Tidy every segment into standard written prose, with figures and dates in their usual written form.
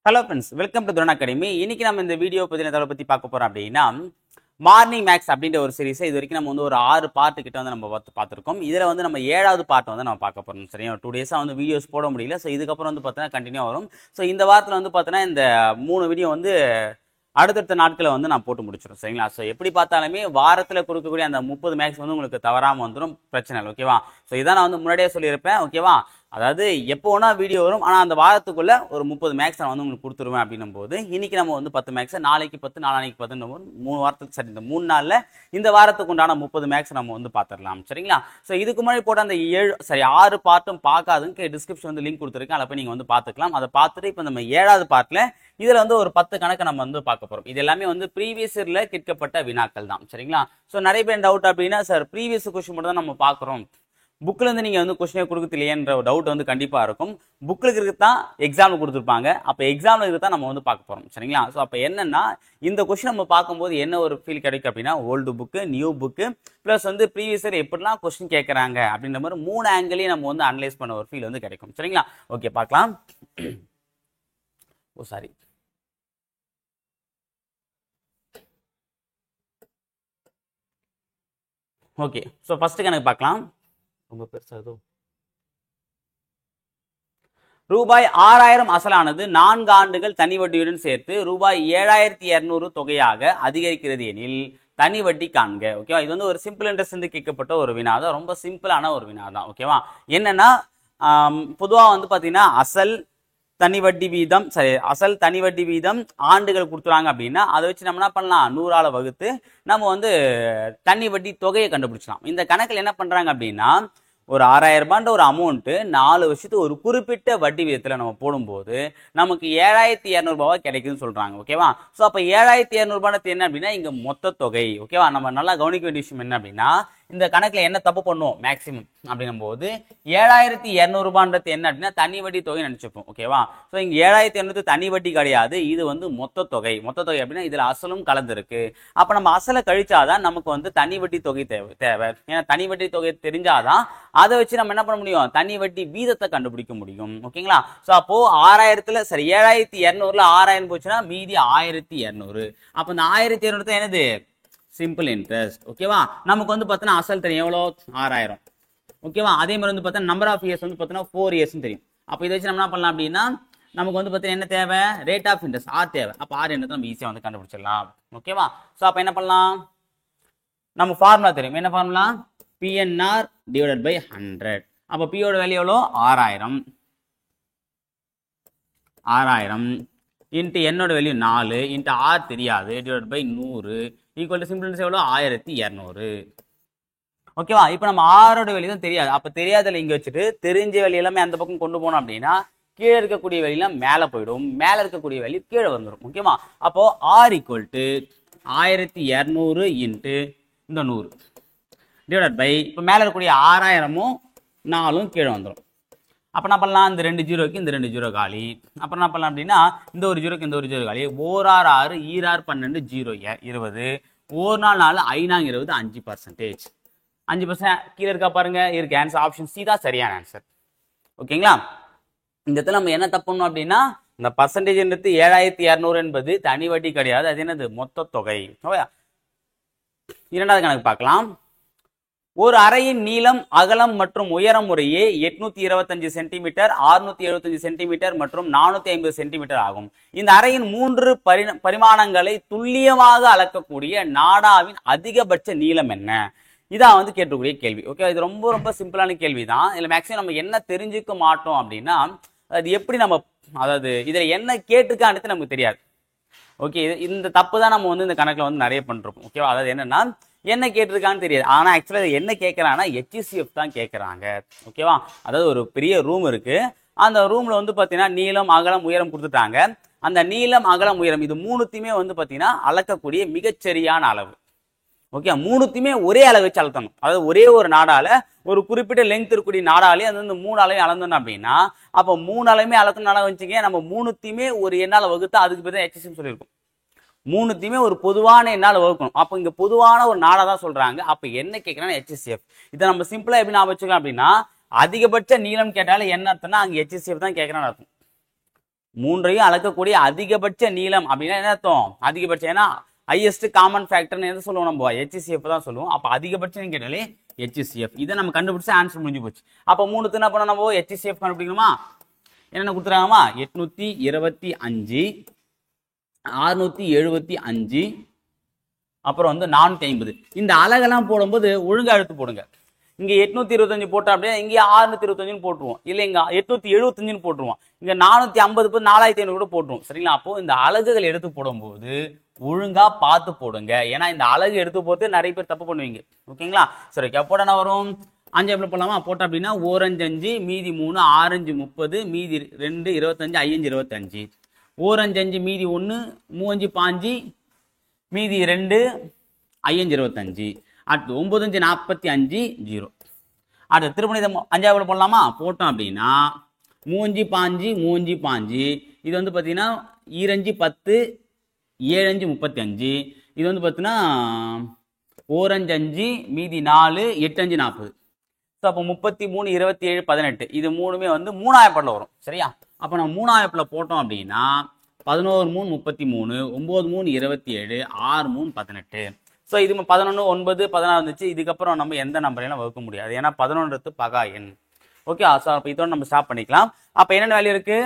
Hello friends, welcome to துரன் academy. இன்னைக்கு நம்ம இந்த வீடியோ பத்தி பார்க்க போறோம் அப்படின்னா, மார்னிங் மேக்ஸ் அப்படின்ற ஒரு சீரிஸை இது வரைக்கும் நம்ம வந்து ஒரு 6 பார்ட் கிட்ட வந்து நம்ம பார்த்துருக்கோம். இதில் வந்து நம்ம 7வது பார்ட் வந்து நம்ம பார்க்க போறோம். சரியா, 2 டேஸாக வந்து வீடியோஸ் போட முடியல. ஸோ இதுக்கப்புறம் வந்து பார்த்தீங்கன்னா கண்டினியூ வரும். ஸோ இந்த வாரத்தில் வந்து பார்த்தீங்கன்னா இந்த 3 வீடியோ வந்து அடுத்தடுத்த நாட்களை வந்து நான் போட்டு முடிச்சிடும். சரிங்களா, ஸோ எப்படி பார்த்தாலுமே வாரத்தில் கொடுக்கக்கூடிய அந்த 30 மேக்ஸ் வந்து உங்களுக்கு தவறாமல் வந்துடும், பிரச்சனை இல்லை. ஓகேவா, ஸோ இதான் நான் வந்து முன்னாடியே சொல்லியிருப்பேன். ஓகேவா, அதாவது எப்போ வேணா வீடியோ வரும், ஆனால் அந்த வாரத்துக்குள்ள ஒரு 30 மேக்ஸ் நான் வந்து உங்களுக்கு கொடுத்துருவேன். அப்படின்னும் போது இன்னைக்கு நம்ம வந்து 10 மேக்ஸ், நாளைக்கு 10, நாளைக்கு 10, 3 வாரத்துக்கு சரி, இந்த 3 நாளில் இந்த வாரத்துக்கு உண்டான 30 மேக்ஸ் நம்ம வந்து பார்த்துடலாம். சரிங்களா, ஸோ இதுக்கு முன்னாடி போட்ட அந்த 6 பார்ட்டும் பார்க்காதுங்க, டிஸ்கிரிப்ஷன் வந்து லிங்க் கொடுத்துருக்கேன், அதை போய் நீங்கள் வந்து பார்த்துக்கலாம். அதை பார்த்துட்டு இப்போ நம்ம 7வது பார்ட்டில் இதில் வந்து ஒரு 10 கணக்கு நம்ம வந்து பார்க்க போகிறோம். இது எல்லாமே வந்து ப்ரீவியஸ் இயர்ல கேட்கப்பட்ட வினாக்கள் தான். சரிங்களா, ஸோ நிறைய பேர் டவுட் அப்படின்னா, சார் ப்ரீவியஸ் கொஸ்டின் மட்டும் தான் நம்ம பார்க்குறோம், புக்கில் இருந்து நீங்கள் வந்து கொஸ்டினே கொடுக்குறது இல்லையன்ற ஒரு டவுட் வந்து கண்டிப்பாக இருக்கும். புக்கில் இருக்கிறது தான் எக்ஸாமில் கொடுத்துருப்பாங்க, அப்போ எக்ஸாமில் இருக்கிறது தான் நம்ம வந்து பார்க்க போகிறோம். சரிங்களா, ஸோ அப்போ என்னன்னா இந்த கொஸ்டின் நம்ம பார்க்கும்போது என்ன ஒரு ஃபீல் கிடைக்கும் அப்படின்னா, old book, new book plus வந்து ப்ரீவியஸ் இயர் எப்படிலாம் கொஸ்டின் கேட்குறாங்க அப்படின்ற மாதிரி 3 ஆங்கிளையும் நம்ம வந்து அனலைஸ் பண்ண ஒரு ஃபீல் வந்து கிடைக்கும். சரிங்களா, ஓகே பார்க்கலாம். ஓ சாரி, ஓகே. ஸோ ஃபர்ஸ்ட் கணக்கு பார்க்கலாம். ரொம்ப பெருசாக ரூபாய் 6000 அசலானது 4 ஆண்டுகள் தனி வட்டியுடன் சேர்த்து ரூபாய் 7200 தொகையாக அதிகரிக்கிறது எனில் தனி வட்டி காண்க. ஓகேவா, இது வந்து ஒரு சிம்பிள் இன்ட்ரெஸ்ட் கேட்கப்பட்ட ஒரு வினா தான், ரொம்ப சிம்பிளான ஒரு வினா தான். ஓகேவா, என்னன்னா பொதுவாக வந்து பார்த்தீங்கன்னா அசல் தனி வட்டி வீதம், சரி, அசல் தனி வட்டி வீதம் ஆண்டுகள் கொடுத்துறாங்க அப்படின்னா அதை வச்சு நம்ம என்ன பண்ணலாம், 100ஆல் வகுத்து நம்ம வந்து தனி வட்டி தொகையை கண்டுபிடிச்சலாம். இந்த கணக்கில் என்ன பண்றாங்க அப்படின்னா, ஒரு 6000 ரூபான்ற ஒரு அமௌண்ட் 4 வருஷத்துக்கு ஒரு குறிப்பிட்ட வட்டி விதத்தில் நம்ம போடும்போது நமக்கு 7200 ரூபாய் கிடைக்குதுன்னு சொல்றாங்க. ஓகேவா, ஸோ அப்போ 7200 ரூபாய் என்ன அப்படின்னா இங்க மொத்த தொகை. ஓகேவா, நம்ம நல்லா கவனிக்க வேண்டிய விஷயம் என்ன அப்படின்னா, இந்த கணக்குல என்ன தப்பு பண்ணுவோம் மேக்சிமம் அப்படின்னும் போது 7200 ரூபான்றது என்ன அப்படின்னா தனி வட்டி தொகை நினைச்சுப்போம். ஓகேவா, ஸோ இங்க 7200 தனி வட்டி கிடையாது, இது வந்து மொத்த தொகை. மொத்த தொகை அப்படின்னா இதுல அசலும் கலந்துருக்கு. அப்ப நம்ம அசலை கழிச்சாதான் நமக்கு வந்து தனி வட்டி தொகை தேவை. ஏன்னா தனி வட்டி தொகை தெரிஞ்சாதான் அதை வச்சு நம்ம என்ன பண்ண முடியும், தனி வட்டி வீதத்தை கண்டுபிடிக்க முடியும். ஓகேங்களா, ஸோ அப்போ 6000த்துல சரி 7200ல 6000 போச்சுன்னா மீதி 1200. அப்ப இந்த 1200 என்னது, சிம்பிள் இன்ட்ரெஸ்ட். ஓகேவா, நமக்கு வந்து பார்த்தீங்கன்னா அசல் தெரியும் எவ்வளோ, 6000. ஓகேவா, அதே மாதிரி வந்து பார்த்தீங்கன்னா நம்பர் ஆஃப் இயர்ஸ் வந்து பார்த்தீங்கன்னா 4 இயர்ஸ் தெரியும். அப்போ இதை வச்சு நம்ம என்ன பண்ணலாம் அப்படின்னா, நமக்கு வந்து பார்த்தீங்கன்னா என்ன தேவை, ரேட் ஆஃப் இன்ட்ரெஸ்ட் ஆர் தேவை. அப்போ ஆர் என்னது நம்ம ஈஸியாக வந்து கண்டுபிடிச்சிடலாம். ஓகேவா, ஸோ அப்போ என்ன பண்ணலாம், நம்ம ஃபார்முலா தெரியும், என்ன ஃபார்முலா, PNR டிவைடட் பை 100. அப்போ பியோட வேல்யூ எவ்வளோ, 6000 இன்ட்டு என்னோட வேல்யூ 4 இன்ட்டு ஆர் தெரியாது divide by 100 equal to simple எவ்வளோ, 1200. ஓகேவா, இப்போ நம்ம ஆரோட வேல்யூ தான் தெரியாது, அப்போ தெரியாதல இங்கே வச்சுட்டு தெரிஞ்ச வேல்யூ எல்லாமே அந்த பக்கம் கொண்டு போனோம் அப்படின்னா கீழே இருக்கக்கூடிய வேல்யூலாம் மேலே போயிடும், மேலே இருக்கக்கூடிய வேல்யூ கீழே வந்துடும். ஓகேவா, அப்போ ஆர் ஈக்குவல் டு 1200 இன்ட்டு இந்த 100 டிவைட் பை, இப்போ மேலே இருக்கக்கூடிய 6000ம் 4ம் கீழே வந்துடும். அப்போ என்ன பண்ணலாம், இந்த 2 ஜீரோக்கு இந்த 2 ஜீரோ காலி. அப்புறம் என்ன பண்ணலாம் அப்படின்னா, இந்த ஒரு ஜீரோக்கு இந்த ஒரு ஜீரோ காலி. 4 6 6 ஈரார் 12 0 20 1 4 4 5 20 5%. 5% கீழே இருக்கா பாருங்க, இருக்கு. ஆன்சர் ஆப்ஷன் சி தான் சரியான ஆன்சர். ஓகேங்களா, இந்த இடத்துல நம்ம என்ன தப்பு பண்ணணும் அப்படின்னா, இந்த பர்சன்டேஜ்ன்றது 7200 என்பது தனி வட்டி கிடையாது, அது என்னது மொத்த தொகை. இரண்டாவது கணக்கு பார்க்கலாம். ஒரு அறையின் நீளம், அகலம் மற்றும் உயரம் முறையே 825 சென்டிமீட்டர், 675 சென்டிமீட்டர் மற்றும் 450 சென்டிமீட்டர் ஆகும். இந்த அறையின் 3 பரிமாணங்களை துல்லியமாக அளக்கக்கூடிய நாடாவின் அதிகபட்ச நீளம் என்ன? இதான் வந்து கேட்கக்கூடிய கேள்வி. ஓகே, இது ரொம்ப ரொம்ப சிம்பிளான கேள்வி தான். இதுல மேக்ஸிமம் நம்ம என்ன தெரிஞ்சுக்க மாட்டோம் அப்படின்னா, அது எப்படி நம்ம, அதாவது இதுல என்ன கேட்டிருக்கான்னு நமக்கு தெரியாது. ஓகே, இந்த தப்பு தான் நம்ம வந்து இந்த கணக்குல வந்து நிறைய பண்றோம். ஓகேவா, அதாவது என்னன்னா என்ன கேட்டிருக்கான்னு தெரியாது, ஆனா ஆக்சுவலா என்ன கேட்கறாங்கன்னா HCF தான் கேட்கறாங்க. ஓகேவா, அதாவது ஒரு பெரிய ரூம் இருக்கு, அந்த ரூம்ல வந்து பாத்தீங்கன்னா நீளம், அகலம், உயரம் கொடுத்துட்டாங்க. அந்த நீளம், அகலம், உயரம் இது 3த்தையுமே வந்து பாத்தீங்கன்னா அளக்கக்கூடிய மிகச்சரியான அளவு. ஓகே, 3த்தையுமே ஒரே அளவு வச்சு அளத்தணும். அதாவது ஒரே ஒரு நாடால ஒரு குறிப்பிட்ட லெங்க் இருக்கக்கூடிய நாடாலே அது வந்து 3 அளவையும் அளந்தோம் அப்படின்னா, அப்போ 3 அளவுமே அளக்கணும் நாடா வச்சுக்க, நம்ம 3த்தையுமே ஒரு எண்ணால வகுத்தா அதுக்கு பேர் தான் HCF சொல்லியிருக்கும். 3த்தையுமே ஒரு பொதுவான எண்ணால வகுக்கணும். அப்போ இங்க பொதுவான ஒரு நாடா தான் சொல்றாங்க. அப்ப என்ன கேட்கறாங்கன்னா HCF. இதை நம்ம சிம்பிளா எப்படி ஞாபகம் வச்சுக்கலாம் அப்படின்னா, அதிகபட்ச நீளம் கேட்டாலும் என்ன அர்த்தம்னா அங்க HCF தான் கேட்கறான்னு அர்த்தம். மூன்றையும் அளக்கக்கூடிய அதிகபட்ச நீளம் அப்படின்னா என்ன அர்த்தம்? அதிகபட்சம், ஏன்னா ஹையஸ்ட் காமன் ஃபேக்டர்னு எது சொல்லுவோம்? நம்ம ஹெச்சிசிஎஃப் தான் சொல்லுவோம். அப்போ அதிகபட்சம் கேட்டாலே ஹெச்சிசிஎஃப். இதை நம்ம கண்டுபிடிச்சா ஆன்சர் முடிஞ்சு போச்சு. அப்போ மூணுத்து என்ன பண்ண நம்ம ஹெச்சிசிஎஃப் கண்டுபிடிக்கணுமா? என்னென்ன கொடுத்துறாங்கம்மா? 825, 675, அப்புறம் வந்து 450. இந்த அலகெல்லாம் போடும்போது ஒழுங்கா எடுத்து போடுங்க. இங்க 825 போட்டா அப்படியே இங்க 625 போட்டுருவோம், இல்ல இங்க 875 போட்டுருவோம், இங்க 450 4500 கூட போட்டுருவோம். சரிங்களா? அப்போ இந்த அலகுகள் எடுத்து போடும்போது ஒழுங்கா பார்த்து போடுங்க. ஏன்னா இந்த அலகு எடுத்து போட்டு நிறைய பேர் தப்பு பண்ணுவீங்க. ஓகேங்களா? சரி, போட என்ன வரும்? 5 எப்படி போடலாமா? போட்டா அப்படின்னா 4 5 5, மீதி 3, 6 5 30, மீதி 2 25, 5 25, 4 5 5, மீதி 1, 3 5 5, மீதி 2, 5 25, அடுத்து 9 5 45, 0. அடுத்து திருப்பணி 5 போடலாமா? போட்டோம் அப்படின்னா 3 5 3 5, இது வந்து பார்த்தீங்கன்னா 2 10, 7 35, இது வந்து பார்த்தீங்கன்னா 4 5, மீதி 4, 8 5 40. ஸோ அப்போ 33 27 18, இது மூணுமே வந்து 3000 வரும். சரியா? அப்போ நம்ம 3000 போட்டோம் அப்படின்னா 11 3 33, 9 3 27, 6 3 18. ஸோ இது 11 9 16 வந்துச்சு. இதுக்கப்புறம் நம்ம எந்த நம்பரையும் வகுக்க முடியாது, ஏன்னா 11 பகா எண். ஓகே, ஸோ அப்போ இதோட நம்ம ஸ்டாப் பண்ணிக்கலாம். அப்போ என்னென்ன வேல்யூ இருக்கு?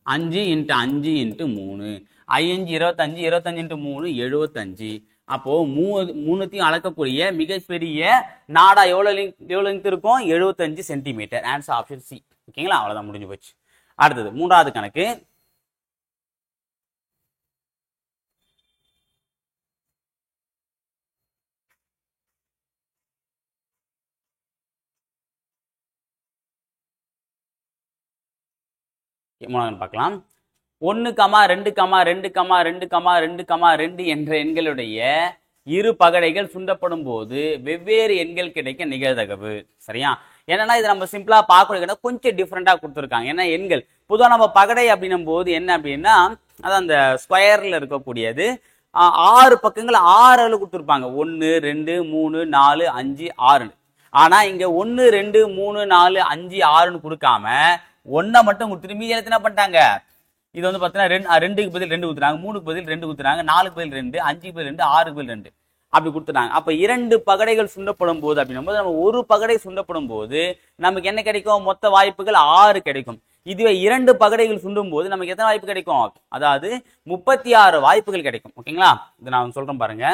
5 × 5 × 3, 5 25, 25 × 3 75. அப்போ மூணுத்தையும் அளக்கக்கூடிய மிகப்பெரிய நாடா எவ்வளவு லெங்த் இருக்கும்? 75 சென்டிமீட்டர். Answer option C. ஓகேங்களா? அவ்வளவுதான், முடிஞ்சு போச்சு. அடுத்தது மூன்றாவது கணக்கு. பார்க்கலாம். 1, 2, 2, 2, 2, 2 என்ற எண்களுடைய இரு பகடைகள் சுண்டப்படும் போது வெவ்வேறு எண்கள் கிடைக்க நிகழ்தகவு. சரியா? என்னன்னா இது நம்ம சிம்பிளா பார்க்கணும், கொஞ்சம் டிஃப்ரெண்டா கொடுத்துருக்காங்க. ஏன்னா எண்கள் பொதுவாக நம்ம பகடை அப்படின்னும் போது என்ன அப்படின்னா, அதான் அந்த ஸ்கொயர்ல இருக்கக்கூடியது 6 பக்கங்கள் 6 அளவு கொடுத்துருப்பாங்க. 1 2 3 4 5 6. ஆனா இங்க 1 2 3 4 5 6ன்னு கொடுக்காம 1 மட்டும் கொடுத்துட்டு மீதி என்ன பண்ணிட்டாங்க? இது வந்து பார்த்தீங்கன்னா 2க்கு பதில் 2 கொடுத்துறாங்க, 3க்கு பதில் 2 கொடுத்துறாங்க, 4க்கு பதில் 2, 5க்கு பதில் 2, 6க்கு பதில் 2 அப்படி கொடுத்துட்டாங்க. அப்ப 2 பகடைகள் சுண்டப்படும் போது அப்படின்னும் போது நம்ம ஒரு பகடை சுண்டப்படும் போது நமக்கு என்ன கிடைக்கும்? மொத்த வாய்ப்புகள் 6 கிடைக்கும். இதுவே 2 பகடைகள் சுண்டும் போது நமக்கு எத்தனை வாய்ப்பு கிடைக்கும்? அதாவது 36 வாய்ப்புகள் கிடைக்கும். ஓகேங்களா? இதை நான் சொல்றேன் பாருங்க.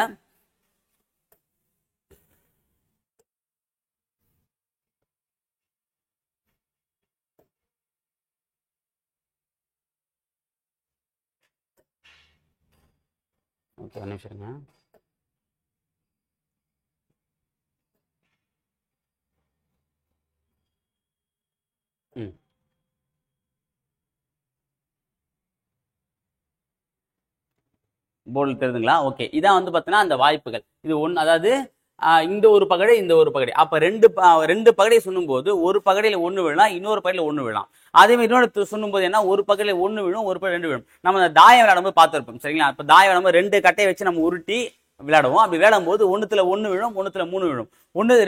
ஓகே, ஒரு நிமிஷம். போர்டு தெரியுதுங்களா? ஓகே, இதான் வந்து பார்த்தீங்கன்னா அந்த வாய்ப்புகள். இது ஒன்று, அதாவது இந்த ஒரு பகடை இந்த ஒரு பகடை. அப்போ ரெண்டு பகடை சொல்லும் போது ஒரு பகடையில் 1 விழலாம், இன்னொரு பகடையில் 1 விழலாம். அதே மாதிரி இன்னொரு சொல்லும் போது என்ன, ஒரு பகடையில் 1 விழும், ஒரு பகடை 2 விழும். நம்ம அந்த தாயம் விளையாடும்போது பார்த்துருப்போம். சரிங்களா? இப்போ தாயம் விளையாடும்போது 2 கட்டையை வச்சு நம்ம உருட்டி விளையாடுவோம். அப்படி விளையாடும் போது 1த்துல 1 விழும், 1த்துல 3 விழும்,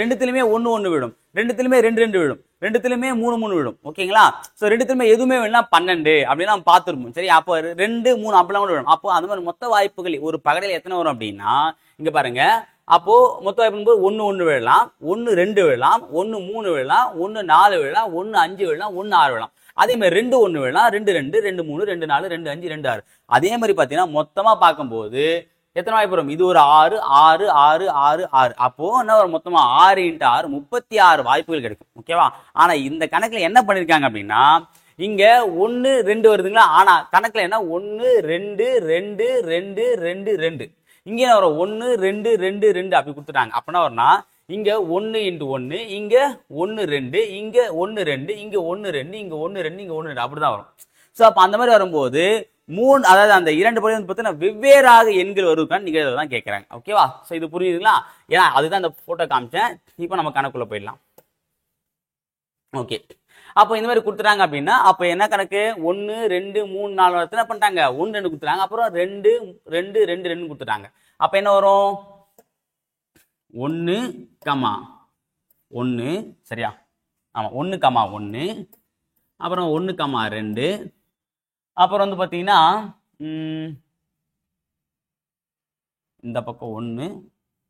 2த்துலயுமே 1 விழும், 2த்துலயுமே 2 விழும், 2த்துலயுமே 3 விழும். ஓகேங்களா? ஸோ 2த்துலயுமே எதுவுமே வேணா 12 அப்படின்னு நம்ம பார்த்துருப்போம். சரி, அப்போ 2 3 அப்படிலாம் கூட விழும். அப்போ அந்த மாதிரி மொத்த வாய்ப்புகள் ஒரு பகடையில் எத்தனை வரும் அப்படின்னா, இங்க பாருங்க. அப்போ மொத்த வாய்ப்பு 1 விழலாம், 1 2 விழலாம், 1 3 விழலாம், 1 4 விழலாம், 1 5 விழலாம், 1 6 விழலாம். அதே மாதிரி 2 1 விழலாம், 2 2, 2 3, 2 4, 2 5, 2 6. அதே மாதிரி பாத்தீங்கன்னா மொத்தமா பார்க்கும்போது எத்தனை வாய்ப்பு வரும்? இது ஒரு 6 6 6 6 6. அப்போ என்ன வரும்? மொத்தமா 6 × 6 36 வாய்ப்புகள் கிடைக்கும். ஓகேவா? ஆனா இந்த கணக்குல என்ன பண்ணிருக்காங்க அப்படின்னா, இங்க 1 2 வருதுங்களா? ஆனா கணக்குல என்ன 1 2 2 2 2 2. இங்க என்ன வரும்? 1 2 2 2 அப்படி கொடுத்துட்டாங்க. அப்படின்னா வரும்னா இங்க 1 × 1, இங்க 1 2, இங்க 1 2, இங்க 1 2, இங்க 1 2, இங்க 1 2 அப்படிதான் வரும். சோ அப்ப அந்த மாதிரி வரும்போது அதாவது அந்த 2 படி வந்து பார்த்தீங்கன்னா வெவ்வேறாக எண்கள் வருவதுக்கான நிகழ்வு தான் கேட்கறாங்க. ஓகேவா? சோ இது புரியுதுங்களா? ஏன்னா அதுதான் அந்த போட்டோ காமிச்சேன். இப்போ நம்ம கணக்குள்ள போயிடலாம். ஓகே, அப்போ இந்த மாதிரி கொடுத்துட்டாங்க அப்படின்னா அப்போ என்ன கணக்கு? 1 2 3 4 என்ன பண்ணிட்டாங்க? 1 2 கொடுத்துட்டாங்க, அப்புறம் 2 2 2 2 கொடுத்துட்டாங்க. அப்ப என்ன வரும்? 1 1. சரியா? ஆமா, 1 1, அப்புறம் 1,2. அப்புறம் வந்து பார்த்தீங்கன்னா இந்த பக்கம் 1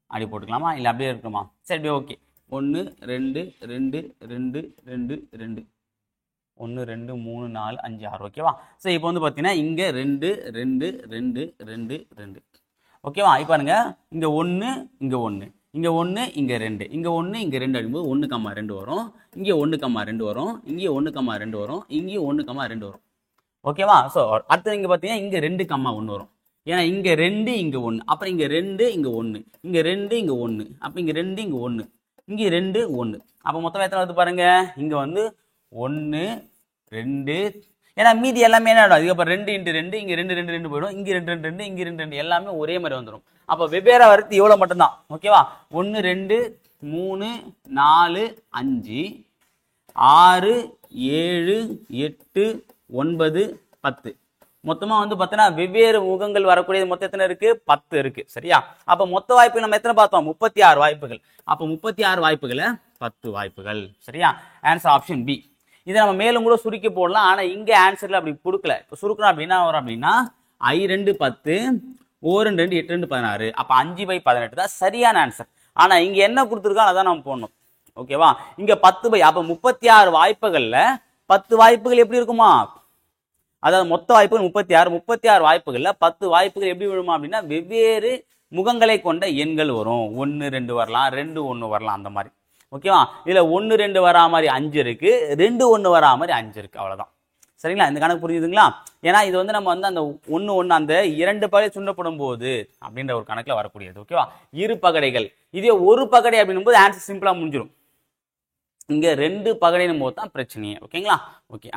அப்படி போட்டுக்கலாமா, இல்லை அப்படியே இருக்குமா? சரி, ஓகே. 1 2 2 2 2 2 1 2 3 4 5 6. ஓகேவா? சரி, இப்போ வந்து பார்த்தீங்கன்னா இங்கே 2 2 2 2 2. ஓகேவா? இப்போ பாருங்க, இங்கே 1 இங்கே 1 இங்கே 1 இங்கே 2 இங்கே 1 இங்கே 2 அடிக்கும்போது 1,2 வரும். இங்கே 1,2 வரும். இங்கே 1,2 வரும். இங்கே 1,2 வரும். ஓகேவா? ஸோ அடுத்து இங்கே பார்த்தீங்கன்னா இங்கே 2,1 வரும். ஏன்னா இங்கே 2 இங்கே 1, அப்புறம் இங்கே 2 இங்கே 1, இங்கே 2 இங்கே 1, அப்போ இங்கே 2 இங்கே 1, இங்கே 2 1. அப்போ மொத்தம் எத்தனை வருது பாருங்க, இங்கே வந்து 1 2. ஏன்னா மீதி எல்லாமே என்ன ஆகிடும், அதுக்கப்புறம் 2 × 2 இங்கே 2 2 2 போயிடும், இங்கே 2 2 2 இங்கே 2 2 எல்லாமே ஒரே மாதிரி வந்துடும். அப்போ வெவ்வேறு வரது இவ்வளோ மட்டும்தான். ஓகேவா? 1 2 3 4 5 6 7 8 9 10. மொத்தமாக வந்து பார்த்தீங்கன்னா வெவ்வேறு முகங்கள் வரக்கூடியது மொத்தம் எத்தனை இருக்கு? 10 இருக்கு. சரியா? அப்போ மொத்த வாய்ப்பு நம்ம எத்தனை பார்த்தோம்? 36 வாய்ப்புகள். அப்போ 36 வாய்ப்புகளை 10 வாய்ப்புகள். சரியா? Answer option B. இதை நம்ம மேலும் கூட சுருக்கி போடலாம், ஆனால் இங்கே ஆன்சர்ல அப்படி கொடுக்கல. இப்போ சுருக்கணும் அப்படின்னா வரும் அப்படின்னா I2 10 O2 2 8 2 16. அப்போ 5/18 தான் சரியான ஆன்சர். ஆனால் இங்கே என்ன கொடுத்துருக்கோம் அதான் நம்ம போடணும். ஓகேவா? இங்கே 10 அப்போ 36 வாய்ப்புகளில் 10 வாய்ப்புகள் எப்படி இருக்குமா? அதாவது மொத்த வாய்ப்புகள் 36 வாய்ப்புகள்ல 10 வாய்ப்புகள் எப்படி விழுமா அப்படின்னா வெவ்வேறு முகங்களை கொண்ட எண்கள் வரும். 1 2 வரலாம், 2 1 வரலாம், அந்த மாதிரி. ஓகேவா? இதுல 1 2 வரா மாதிரி 5 இருக்கு, 2 1 வரா மாதிரி 5 இருக்கு. அவ்வளவுதான். சரிங்களா? இந்த கணக்கு புரியுதுங்களா? ஏன்னா இது வந்து நம்ம வந்து அந்த 1 1 அந்த 2 பகடை சுண்டப்படும் போது அப்படின்ற ஒரு கணக்குல வரக்கூடியது. ஓகேவா? இரு பகடைகள். இதே ஒரு பகடை அப்படின்னும் போது ஆன்சர் சிம்பிளா முடிஞ்சிடும். இங்க 2 பகடைனும் போது தான் பிரச்சனையே. ஓகேங்களா? ஓகே,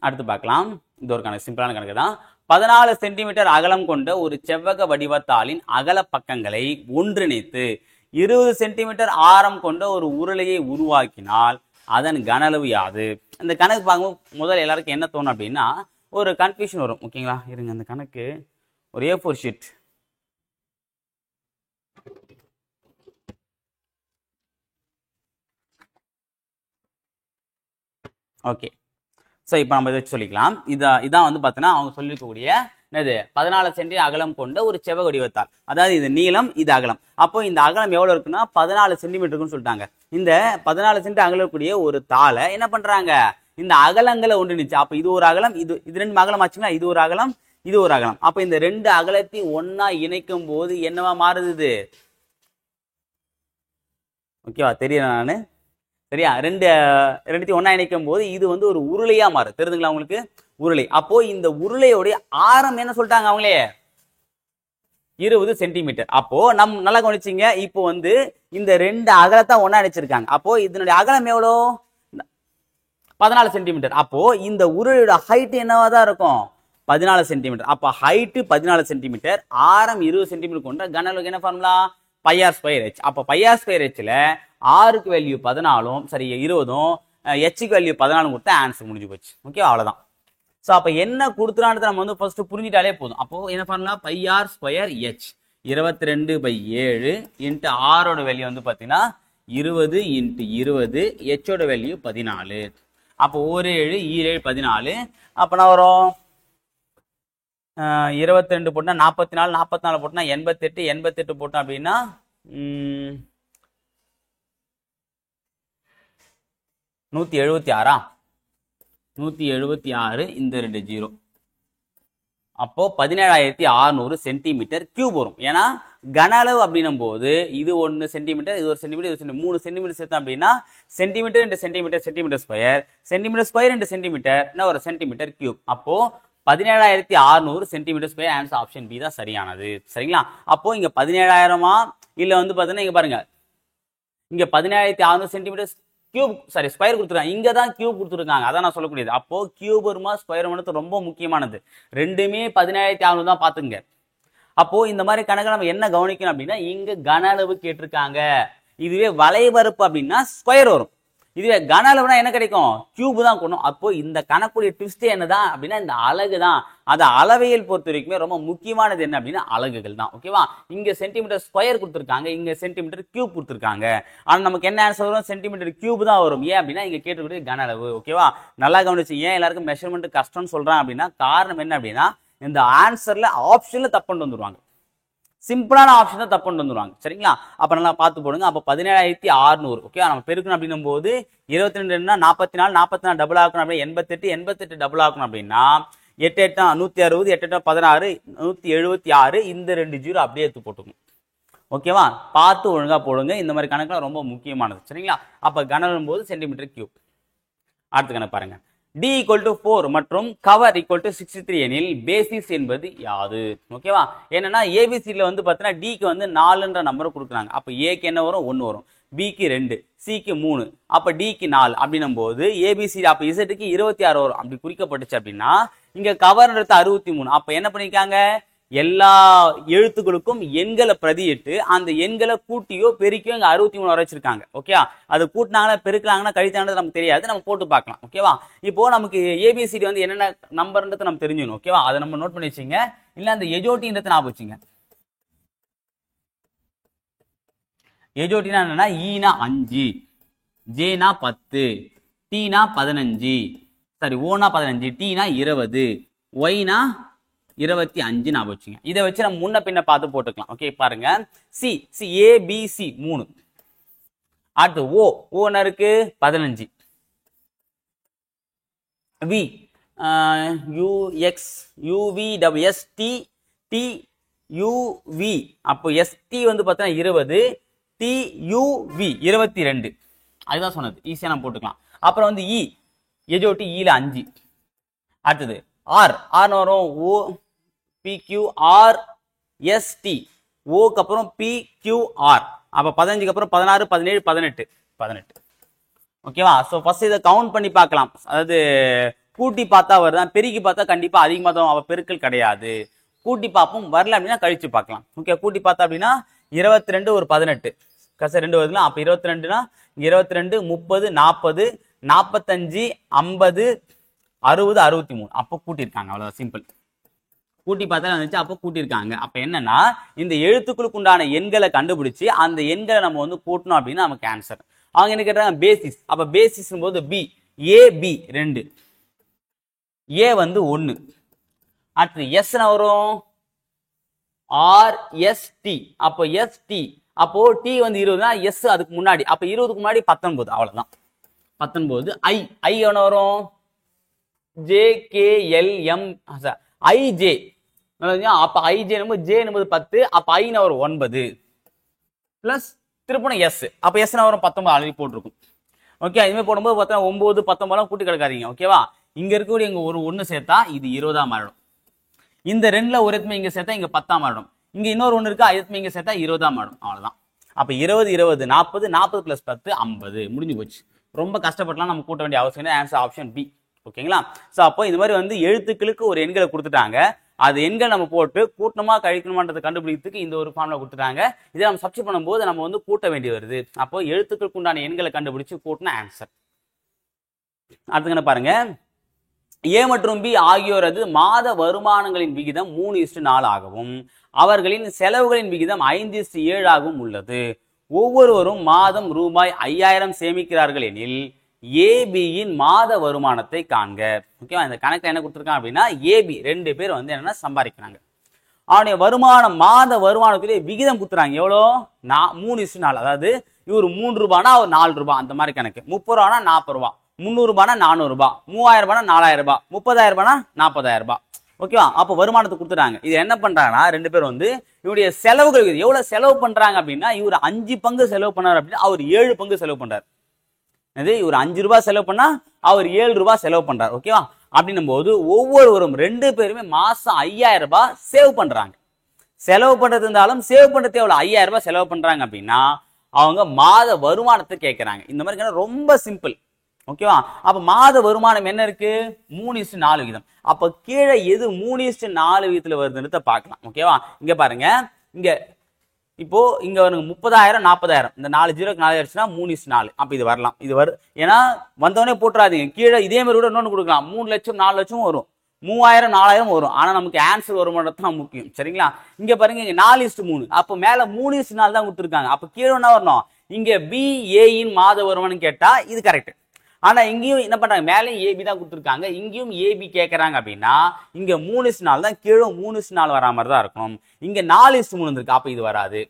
அடுத்து பார்க்கலாம். இந்த ஒரு கணக்கு சிம்பிளான கணக்கு தான். 14 சென்டிமீட்டர் அகலம் கொண்ட ஒரு செவ்வக வடிவத்தாளின் அகல பக்கங்களை ஒன்றிணைத்து 20 சென்டிமீட்டர் ஆரம் கொண்ட ஒரு உருளையை உருவாக்கினால் அதன் கன அளவு யாது? இந்த கணக்கு பார்க்கும்போது முதல்ல எல்லாருக்கும் என்ன தோணும் அப்படின்னா ஒரு கன்ஃபியூஷன் வரும். ஓகேங்களா? இருங்க, அந்த கணக்கு ஒரு A4 ஷீட். ஓகே, ஸோ இப்போ நம்ம இதை வச்சு சொல்லிக்கலாம். இதான் வந்து பார்த்தீங்கன்னா அவங்க சொல்லியிருக்கக்கூடிய என்னது 14 சென்டி அகலம் கொண்ட ஒரு செவ்வக வடிவத்தால். அதாவது இது நீளம், இது அகலம். அப்போ இந்த அகலம் எவ்வளோ இருக்குன்னா 14 சென்டிமீட்டருக்குன்னு சொல்லிட்டாங்க. இந்த 14 சென்டி அகலக்கூடிய ஒரு தாளை என்ன பண்றாங்க, இந்த அகலங்களை ஒன்றிணைச்சு. அப்போ இது ஒரு அகலம், இது 2 அகலம் ஆச்சுங்களா? இது ஒரு அகலம், இது ஒரு அகலம். அப்போ இந்த 2 அகலத்தையும் ஒன்னா இணைக்கும் போது என்னவா மாறுது? ஓகேவா? தெரியல நானு. சரியா? ரெண்டுத்தையும் ஒன்னா இணைக்கும் போது இது வந்து ஒரு உருளையா மாறும். தெரியுதுங்களா உங்களுக்கு? உருளை. அப்போ இந்த உருளையோடைய ஆரம் என்ன சொல்லிட்டாங்க அவங்களே? 20 சென்டிமீட்டர். அப்போ நம்ம நல்லா கவனிச்சிங்க. இப்போ வந்து இந்த 2 அகலத்தை ஒன்னா இணைச்சிருக்காங்க. அப்போ இதனுடைய அகலம் எவ்வளோ? 14 சென்டிமீட்டர். அப்போ இந்த உருளையோட ஹைட் என்னவா தான் இருக்கும்? 14 சென்டிமீட்டர். அப்போ ஹைட் 14 சென்டிமீட்டர், ஆரம் 20 சென்டிமீட்டர் கொண்ட கன அளவுக்கு என்ன ஃபார்முலா? πr²h. அப்போ πr²hல ஆருக்கு வேல்யூ 14, சரி 20, ஹெச்சுக்கு வேல்யூ 14 கொடுத்தா ஆன்சர் முடிஞ்சு போச்சு. ஓகே, அவ்வளவுதான். ஸோ அப்போ என்ன கொடுத்துறான்னு நம்ம வந்து ஃபர்ஸ்ட் புரிஞ்சிட்டாலே போதும். அப்போ என்ன பண்ணலாம்? πr²h 22/7 இன்ட்டு ஆரோட வேல்யூ வந்து பார்த்தீங்கன்னா 20 × 20, ஹெச்சோட வேல்யூ 14. அப்போ 17 7 14. அப்போ நான் வரும் 22 போட்டா 44, 44 போட்டா 88, 88 போட்டோம் அப்படின்னா 176. 176 இந்த 2 0. அப்போ 17,600 சென்டிமீட்டர் கியூப் வரும். ஏன்னா கன அளவு அப்படின்னும் போது இது 1 சென்டிமீட்டர், இது 1 சென்டிமீட்டர், இது 3 சென்டிமீட்டர் சேர்த்தோம் அப்படின்னா centimetre × centimetre, centimetre square, centimetre square × centimetre, ஒரு சென்டிமீட்டர் கியூப். அப்போ 17,600 centimetre square. Answer option B தான் சரியானது. சரிங்களா? அப்போ இங்க 17,000 இல்ல வந்து பாத்தீங்கன்னா இங்க பாருங்க, இங்க 17,600 சென்டிமீட்டர் கியூப், சாரி ஸ்கொயர் கொடுத்துருக்காங்க. இங்க தான் கியூப் கொடுத்துருக்காங்க. அதான் நான் சொல்லக்கூடியது. அப்போ கியூப் வருமா ஸ்கொயர் வருமானது ரொம்ப முக்கியமானது. ரெண்டுமே 17,600 தான் பாத்துங்க. அப்போ இந்த மாதிரி கணக்கு நம்ம என்ன கவனிக்கணும் அப்படின்னா இங்க கன அளவு கேட்டிருக்காங்க. இதுவே வளைவரப்பு அப்படின்னா ஸ்கொயர் வரும். இதுவே கன அளவுனா என்ன கிடைக்கும்? கியூப் தான் கொடுக்கணும். அப்போ இந்த கணக்குடைய ட்விஸ்ட் என்னதான் அப்படின்னா இந்த அலகு தான். அது அளவையில் பொறுத்த வரைக்குமே ரொம்ப முக்கியமானது என்ன அப்படின்னா அலகுகள் தான். ஓகேவா? இங்க சென்டிமீட்டர் ஸ்கொயர் கொடுத்துருக்காங்க, இங்க சென்டிமீட்டர் கியூப் கொடுத்துருக்காங்க. ஆனா நமக்கு என்ன ஆன்சர் வரும்? சென்டிமீட்டர் கியூப் தான் வரும். ஏன் அப்படின்னா இங்க கேட்டுக்கிட்டு கன அளவு. ஓகேவா? நல்லா கவனிச்சு. ஏன் எல்லாருக்கும் மெஷர்மெண்ட் கஷ்டம்னு சொல்றான் அப்படின்னா காரணம் என்ன அப்படின்னா இந்த ஆன்சர்ல ஆப்ஷன்ல தப்பு கொண்டு வந்துருவாங்க. சிம்பிளான ஆப்ஷன் தான் தப்பு கொண்டு வந்துருவாங்க. சரிங்களா? அப்ப நல்லா பார்த்து போடுங்க. அப்ப 17,600. ஓகே, நம்ம பெருக்கணும் அப்படின்னும் போது 22 44, 44 டபுள் ஆக்கணும் அப்படின்னா 88, 88 டபுள் ஆக்கணும் அப்படின்னா 8 8 160, 8 8 16, 176. இந்த 2 ஜீரோ அப்படியே எடுத்து போட்டுக்கணும். ஓகேவா? பார்த்து ஒழுங்கா போடுங்க. இந்த மாதிரி கணக்குலாம் ரொம்ப முக்கியமானது. சரிங்களா? அப்ப கனம் போது சென்டிமீட்டர் கியூப். அடுத்த கணக்கு பாருங்க. d = 4 மற்றும் கவர் = 63 எனில் பேசிஸ் என்பது யாது? ஓகேவா? என்னன்னா ஏபிசில வந்து பார்த்தீங்கன்னா டிக்கு வந்து 4ன்ற நம்பர் கொடுக்குறாங்க. அப்ப ஏக்கு என்ன வரும்? 1 வரும், பிக்கு 2, சிக்கு 3, அப்ப டிக்கு 4 அப்படின்னும் போது ஏபிசி அப்ப இசட்டுக்கு 26 வரும். அப்படி குறிக்கப்பட்டுச்சு அப்படின்னா இங்க கவர்ன்றது 63. அப்ப என்ன பண்ணிருக்காங்க? எல்லா எழுத்துக்களுக்கும் எண்களை பிரதியிட்டு அந்த எண்களை கூட்டியோ பெருக்கியோ இங்க 63 வர வச்சிருக்காங்க. ஓகே, அது கூட்டினாங்களா பெருக்கலாங்கன்னா கழித்தாங்கிறது நமக்கு தெரியாது, நம்ம போட்டு பார்க்கலாம். ஓகேவா? இப்போ நமக்கு ஏபிசிடி வந்து என்னென்ன நம்பர்ன்றது நம்ம தெரிஞ்சுக்கணும். ஓகேவா? அதை நம்ம நோட் பண்ணி வச்சுங்க. இல்ல அந்த எஜோட்டின்றத ஞாபகம் வச்சுங்க. எஜோட்டினா என்னன்னா ஈனா 5, ஜேனா 10, டீனா 15, சாரி ஓனா 15, டீனா 20, ஒய்னா 25 ஞாபகம் வச்சுங்க. இதை வச்சு நம்ம முன்ன பின்ன பார்த்து போட்டுக்கலாம். ஓகே, பாருங்க. C C A B C 3. அடுத்து ஓ ஓ இருக்கு 15, V U X UV W S T T UV அப்போ எஸ்டி வந்து பார்த்தீங்கன்னா 20, டி யூவி 22. அதுதான் சொன்னது, ஈஸியா நம்ம போட்டுக்கலாம். அப்புறம் வந்து இ எஜோட்டி ஈல 5. அடுத்தது ஆர் ஆர்னு வரும் ஓ பிக்யூஆர் எஸ்டி, ஓக்கு அப்புறம் பிக்யூஆர். அப்ப 15க்கு அப்புறம் 16, 17, 18, 18. ஓகேவா? ஸோ ஃபர்ஸ்ட் இதை கவுண்ட் பண்ணி பார்க்கலாம். அதாவது கூட்டி பார்த்தா வருதான், பெருக்கி பார்த்தா கண்டிப்பா அதிகமாக தான். அவ பெருக்கல் கிடையாது. கூட்டி பார்ப்போம், வரல அப்படின்னா கழிச்சு பார்க்கலாம். ஓகே, கூட்டி பார்த்தா அப்படின்னா 22 ஒரு 18 கச 2 வருதுல. அப்ப 22னா 22 30 40 45 50 60 63. அப்போ கூட்டியிருக்காங்க. அவ்வளவுதான், சிம்பிள். கூட்டி பார்த்தா வந்துச்சு, அப்போ கூட்டியிருக்காங்க. அப்ப என்னன்னா இந்த எழுத்துக்களுக்கு உண்டான எண்களை கண்டுபிடிச்சு அந்த எண்களை நம்ம வந்து கூட்டணும் அப்படின்னா நமக்கு ஆன்சர். அவங்க என்ன கேட்டாங்க? பேசிஸ். அப்ப பேசிஸ் போது பி ஏ பி 2, ஏ வந்து 1. அடுத்து எஸ் வரும் ஆர் எஸ் டி. அப்போ எஸ் டி, அப்போ டி வந்து 20 எஸ் அதுக்கு முன்னாடி, அப்ப 20க்கு முன்னாடி 19. அவ்வளவுதான், 19. ஐ ஐ என்ன வரும்? J K L M IJ. அப்ப ஐஜே ஜே என்பது 10, அப்ப ஐ வரும் 9 பிளஸ் திருப்பணம் எஸ். அப்ப எஸ் வரும் 19 ஆல்ரெடி போட்டிருக்கும். ஓகே, இதுமாதிரி போடும்போது பார்த்தா 9 19 கூட்டி கிடக்காதீங்க. ஓகேவா? இங்க இருக்கக்கூடிய இங்க ஒரு 1 சேர்த்தா இது 20 மாறிடும். இந்த 2ல ஒரு எத்துமே இங்க சேர்த்தா இங்க 10 மாறிடும். இங்க இன்னொரு 1 இருக்கா, எத்துமே இங்க சேர்த்தா 20 மாறிடும். அவ்வளவுதான். அப்ப 20 20 40 40 பிளஸ் 10 50 முடிஞ்சு போச்சு. ரொம்ப கஷ்டப்பட்டுலாம் நம்ம கூட்ட வேண்டிய அவசியம் இல்லை. Answer option B. ஓகேங்களா? சோ அப்போ இந்த மாதிரி வந்து எழுத்துக்களுக்கு ஒரு எண்களை கொடுத்துட்டாங்க. அது எண்கள் நம்ம போட்டு கூட்டணுமா கழிக்கணுமான்றதை கண்டுபிடிக்கிறதுக்கு இந்த ஒரு ஃபார்முலா கொடுத்துட்டாங்க. இதை நம்ம சப்ஸ்டிட் பண்ணும்போது நம்ம வந்து கூட்ட வேண்டி வருது. அப்போ எழுத்துக்களுக்கு உண்டான எண்களை கண்டுபிடிச்சு கூட்டின ஆன்சர். அடுத்து பாருங்க. ஏ மற்றும் பி ஆகியோரது மாத வருமானங்களின் விகிதம் 3:4 ஆகவும் அவர்களின் செலவுகளின் விகிதம் 5:7 ஆகவும் உள்ளது. ஒவ்வொருவரும் மாதம் ரூபாய் 5000 சேமிக்கிறார்கள் எனில் ஏபியின் மாத வருமானத்தை காண்க. ஓகேவா? இந்த கணக்கு என்ன கொடுத்துருக்காங்க அப்படின்னா ஏபி 2 பேர் வந்து என்னன்னா சம்பாதிக்கிறாங்க. அவனுடைய வருமானம் மாத வருமானத்துடைய விகிதம் கொடுத்துறாங்க. எவ்வளோ? 3:4. அதாவது இவர் 3 ரூபானா அவர் 4 ரூபாய், அந்த மாதிரி கணக்கு. 30 ரூபானா 40 ரூபாய், 300 ரூபானா 400 ரூபாய், 3000 ரூபானா 4000 ரூபாய், 30000 ரூபானா 40000 ரூபாய். ஓகேவா? அப்ப வருமானத்தை கொடுத்துட்டாங்க. இது என்ன பண்றாங்கன்னா 2 பேர் வந்து இவருடைய செலவுகள் எவ்வளவு செலவு பண்றாங்க அப்படின்னா இவர் 5 பங்கு செலவு பண்ணார் அப்படின்னா அவர் 7 பங்கு செலவு பண்றாரு. இவர் 5 ரூபாய் செலவு பண்ணா அவர் 7 ரூபாய் செலவு பண்றாரு. ஓகேவா? அப்படின்னும் போது ஒவ்வொருவரும் 2 பேருமே மாசம் 5000 ரூபாய் சேவ் பண்றாங்க. செலவு பண்றது இருந்தாலும் சேவ் பண்றது எவ்வளவு? 5000 ரூபாய் செலவு பண்றாங்க அப்படின்னா அவங்க மாத வருமானத்தை கேட்கிறாங்க. இந்த மாதிரி ரொம்ப சிம்பிள். ஓகேவா? அப்ப மாத வருமானம் என்ன இருக்கு? 3:4 விகிதம். அப்ப கீழே எது 3:4 விகிதத்துல வருதுன்னு பார்க்கலாம். ஓகேவா? இங்க பாருங்க, இங்க இப்போ இங்க வருங்க 30,000 40,000 இந்த 4 ஜீரோக்கு 4 ஆயிடுச்சுன்னா 3:4. அப்ப இது வரலாம். இது வரும். ஏன்னா வந்தவொடனே போட்டுறாதீங்க. கீழே இதே மாதிரி கூட இன்னொன்று கொடுக்கலாம். 3 லட்சம் 4 லட்சம் வரும். 3000 4000 வரும். ஆனா நமக்கு ஆன்சர் வருமானது தான் முக்கியம். சரிங்களா? இங்க பாருங்க இங்க 4:3. அப்ப மேல 3:4 தான் கொடுத்துருக்காங்க. அப்ப கீழே என்ன வரணும்? இங்க BAயின் மாத வருமானம் கேட்டா இது கரெக்ட். ஆனா இங்கேயும் என்ன பண்றாங்க? மேலே ஏபி தான் கொடுத்துருக்காங்க. இங்கேயும் ஏபி கேட்கறாங்க அப்படின்னா இங்க 3:4 தான், கீழே 3:4 வரா மாதிரி தான் இருக்கணும். இங்க 4:3 இருக்கு. அப்ப இது வராது.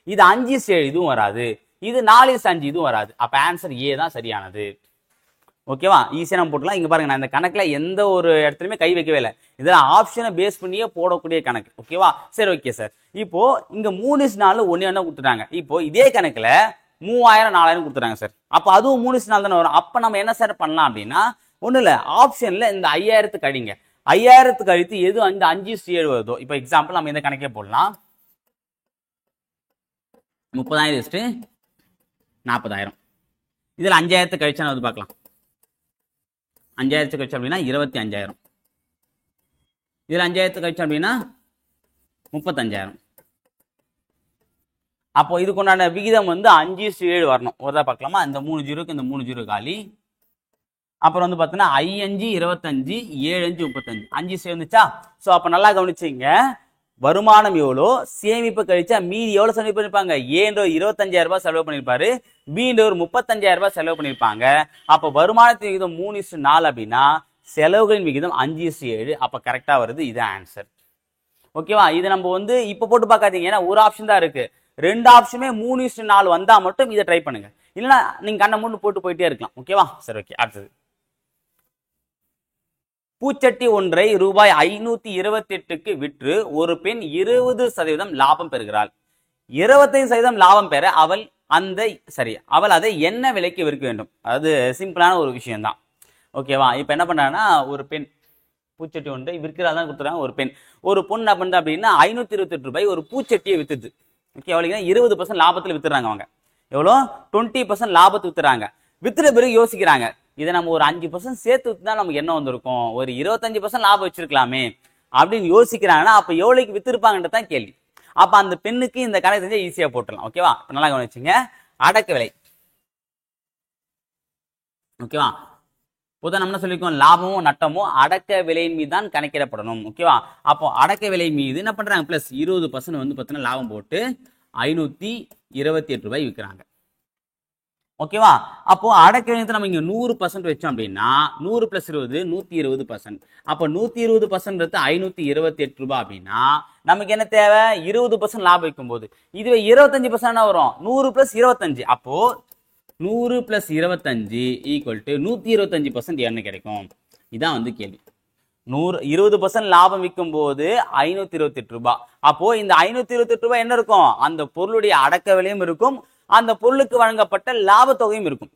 இது 5:7 இதுவும் வராது. இது 4:5 இதுவும் வராது. அப்ப ஆன்சர் ஏ தான் சரியானது. ஓகேவா? ஈஸியா நம்ம போட்டுலாம். இங்க பாருங்க, நான் இந்த கணக்குல எந்த ஒரு இடத்துலயுமே கை வைக்கவே இல்லை. இதெல்லாம் ஆப்ஷனை பேஸ் பண்ணியே போடக்கூடிய கணக்கு. ஓகேவா? சரி, ஓகே சார். இப்போ இங்க 3:4 ஒண்ணு என்ன கொடுத்துட்டாங்க. இப்போ இதே கணக்குல 3000 4000 கொடுத்துட்டாங்க சார். அப்ப அதுவும் 3:4 தானே வரும். அப்ப நம்ம என்ன சார் பண்ணலாம் அப்படின்னா, ஒண்ணு இல்ல, ஆப்ஷன்ல இந்த 5000 கழிங்க. 5000 கழித்து எது அந்த 5:7 வருதோ, இப்போ எக்ஸாம்பிள் நம்ம இந்த கணக்கே போடலாம். 30,000 40,000. இதுல 5000 கழிச்சா வந்து பார்க்கலாம். 5000 கழிச்சா அப்படின்னா 25,000. இதுல 5000 கழிச்சா அப்படின்னா 35,000. அப்போ இதுக்கு உண்டான விகிதம் வந்து 5:7 வரணும். ஒரு தான் பார்க்கலாமா? இந்த 3 ஜீரோக்கு இந்த 3 ஜீரோ காலி. அப்புறம் வந்து பார்த்தீங்கன்னா 5 25 7 35 5 வந்துச்சா? ஸோ அப்போ நல்லா கவனிச்சிங்க. வருமானம் எவ்வளோ, சேமிப்பு கழிச்சா மீதி எவ்வளோ செலவு பண்ணிருப்பாங்க? ஏன்ற 25,000 ரூபாய் செலவு பண்ணிருப்பாரு, பீன்ற ஒரு 35,000 ரூபாய் செலவு பண்ணிருப்பாங்க. அப்போ வருமானத்தின் விகிதம் 3:4 அப்படின்னா செலவுகளின் விகிதம் 5:7. அப்போ கரெக்டா வருது. இது ஆன்சர். ஓகேவா? இது நம்ம வந்து இப்போ போட்டு பார்க்காதீங்க. ஏன்னா ஒரு ஆப்ஷன் தான் இருக்கு. 2 ஆப்ஷனுமே 3:4 வந்தா மட்டும் இதை ட்ரை பண்ணுங்க. இல்லைன்னா நீங்க கண்ணை மூணு போட்டு போயிட்டே இருக்கலாம். ஓகேவா? சரி, ஓகே. அடுத்தது, பூச்சட்டி ஒன்றை ரூபாய் 528க்கு விற்று ஒரு பெண் 20% லாபம் பெறுகிறாள். 25% லாபம் பெற அவள் அதை என்ன விலைக்கு விற்க வேண்டும்? அது சிம்பிளான ஒரு விஷயம் தான். ஓகேவா? இப்ப என்ன பண்றாங்கன்னா, ஒரு பெண் பூச்சட்டி ஒன்றை விற்கிறாள் தான் கொடுத்துறாங்க. ஒரு பொண்ணு என்ன பண்றா அப்படின்னா 528 ரூபாய் ஒரு பூச்சட்டியை வித்துது. ஓகே, அவளுக்கு 20% லாபத்தில் வித்துறாங்க. அவங்க எவ்வளோ? 20% லாபத்தை வித்துறாங்க. வித்துற பிறகு யோசிக்கிறாங்க, இதை நம்ம ஒரு 5% சேர்த்து வித்துனா நமக்கு என்ன வந்திருக்கும்? ஒரு 25% லாபம் வச்சிருக்கலாமே அப்படின்னு யோசிக்கிறாங்கன்னா, அப்ப எவ்வளவுக்கு வித்திருப்பாங்கன்றதான் கேள்வி. அப்ப அந்த பெண்ணுக்கு இந்த கணக்கு செஞ்சா ஈஸியா போட்டுடலாம். ஓகேவா? நல்லா கவனிச்சுங்க. அடக்க விலை. ஓகேவா? பொதுவாக நம்ம என்ன சொல்லிருக்கோம்? லாபமும் நட்டமும் அடக்க விலையின் மீது தான் கணக்கிடப்படணும். ஓகேவா? அப்போ அடக்க விலை மீது என்ன பண்றாங்க? பிளஸ் 20% வந்து பார்த்தீங்கன்னா லாபம் போட்டு 528 ரூபாய் விற்கிறாங்க. ஓகேவா? அப்போ அடக்க விலையத்தை நம்ம இங்க 100% வச்சோம் அப்படின்னா 100 + 20 120%. அப்போ 120% 528 ரூபாய் அப்படின்னா நமக்கு என்ன தேவை? 20% லாபம் வைக்கும் போது இதுவே 25% வரும். 100 + 25. அப்போ 100 + 25 = 125% என்ன கிடைக்கும்? இதான் வந்து கேள்வி. 20% லாபம் விற்கும் போது 528 ரூபாய். அப்போ இந்த 528 ரூபாய் என்ன இருக்கும்? அந்த பொருளுடைய அடக்க விலையும் இருக்கும், அந்த பொருளுக்கு வழங்கப்பட்ட லாபத்தொகையும் இருக்கும்.